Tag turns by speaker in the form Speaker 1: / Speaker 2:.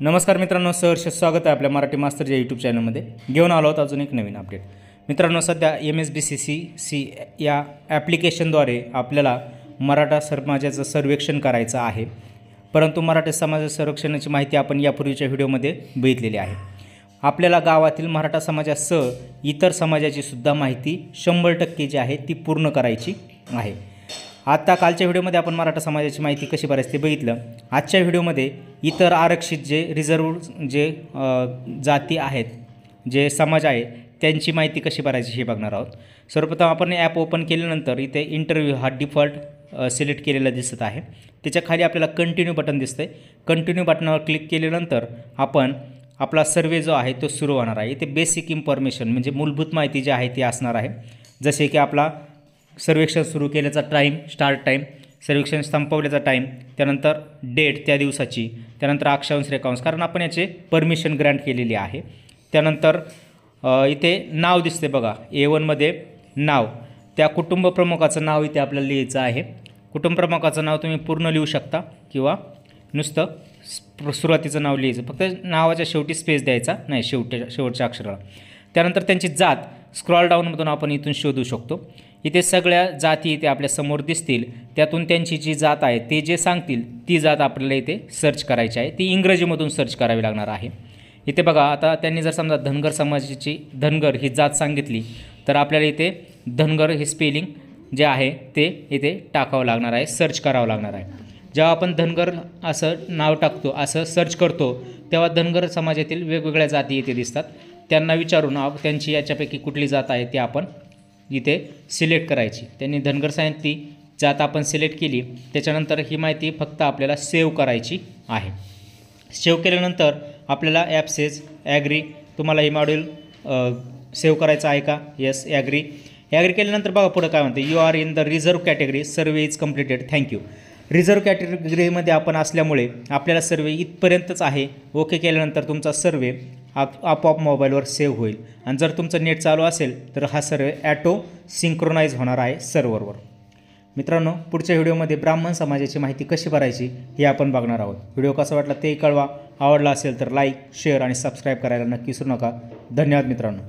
Speaker 1: नमस्कार मित्रांनो, सहर्ष स्वागत आहे आपल्या मराठी मास्टरच्या यूट्यूब चॅनलमध्ये. घेऊन आलो आहोत अजून एक नवीन अपडेट. मित्रांनो, सध्या MSBCC या ॲप्लिकेशनद्वारे आपल्याला मराठा समाजाचं सर्वेक्षण करायचं आहे. परंतु मराठा समाज सर्वेक्षणाची माहिती आपण यापूर्वीच्या व्हिडिओमध्ये बघितलेली आहे. आपल्याला गावातील मराठा समाजासह इतर समाजाची सुद्धा माहिती 100% जी आहे ती पूर्ण करायची आहे. आता कालच्या व्हिडिओमध्ये आपण मराठा समाजाची माहिती कशी भरायची ते बघितलं. आजच्या व्हिडिओमध्ये इतर आरक्षित जे रिझर्व जे जाती आहेत, जे समाज आहे, त्यांची माहिती कशी भरायची हे बघणार आहोत. सर्वप्रथम आपण ॲप ओपन केल्यानंतर इथे इंटरव्ह्यू हा डिफॉल्ट सिलेक्ट केलेला दिसत आहे. त्याच्या खाली आपल्याला कंटिन्यू बटन दिसतंय. कंटिन्यू बटनावर क्लिक केल्यानंतर आपण आपला सर्वे जो आहे तो सुरू होणार आहे. इथे बेसिक इन्फॉर्मेशन म्हणजे मूलभूत माहिती जी आहे ती असणार आहे. जसे की आपला सर्वेक्षण सुरू केल्याचा टाईम, स्टार्ट टाईम, सर्वेक्षण संपवल्याचा टाईम, त्यानंतर डेट त्या दिवसाची, त्यानंतर अक्षांश रेखांश, कारण आपण याचे परमिशन ग्रँट केलेली आहे. त्यानंतर इथे नाव दिसते बघा, A1मध्ये नाव, त्या कुटुंब प्रमुखाचं नाव इथे आपल्याला लिहायचं आहे. कुटुंब प्रमुखाचं नाव तुम्ही पूर्ण लिहू शकता किंवा नुसतं सुरुवातीचं नाव लिहायचं, फक्त नावाच्या शेवटी स्पेस द्यायचा नाही, शेवटच्या अक्षराला. त्यानंतर त्यांची जात स्क्रॉल डाऊनमधून आपण इथून शोधू शकतो. इथे सगळ्या जाती इथे आपल्या समोर दिसतील. त्यातून त्यांची जी जात आहे ते जे सांगतील ती जात आपल्याला इथे सर्च करायची आहे. ती इंग्रजीमधून सर्च करावी लागणार आहे. इथे बघा, आता त्यांनी जर समजा धनगर समाजाची धनगर ही जात सांगितली तर आपल्याला इथे धनगर हे स्पेलिंग जे आहे ते इथे टाकावं लागणार आहे, सर्च करावं लागणार आहे. जेव्हा आपण धनगर असं नाव टाकतो, असं सर्च करतो, तेव्हा धनगर समाजातील वेगवेगळ्या जाती इथे दिसतात. त्यांना विचारून त्यांची याच्यापैकी कुठली जात आहे ती आपण इथे सिलेक्ट करायची. त्यांनी धनगर सांगितली, जात आपण सिलेक्ट केली. त्याच्यानंतर ही माहिती फक्त आपल्याला सेव्ह करायची आहे. सेव्ह केल्यानंतर आपल्याला ॲप सेज ॲग्री, तुम्हाला ही मॉड्यूल सेव्ह करायचं आहे का? Yes, agree. ॲग्री केल्यानंतर बघा पुढं काय म्हणते, you are in the reserve category, survey is completed, thank you. Reserve कॅटेगरीमध्ये आपण असल्यामुळे आपल्याला सर्वे इथपर्यंतच आहे. ओके केल्यानंतर तुमचा सर्वे आपोआप मोबाईलवर सेव्ह होईल. आणि जर तुमचं नेट चालू असेल तर हा सर्वे ॲटो सिंक्रोनाइज होणार आहे सर्व्हरवर. मित्रांनो, पुढच्या व्हिडिओमध्ये ब्राह्मण समाजाची माहिती कशी भरायची हे आपण बघणार आहोत. व्हिडिओ कसा वाटला ते कळवा. आवडला असेल तर लाईक, शेअर आणि सबस्क्राईब करायला नक्की विसरू नका. धन्यवाद मित्रांनो.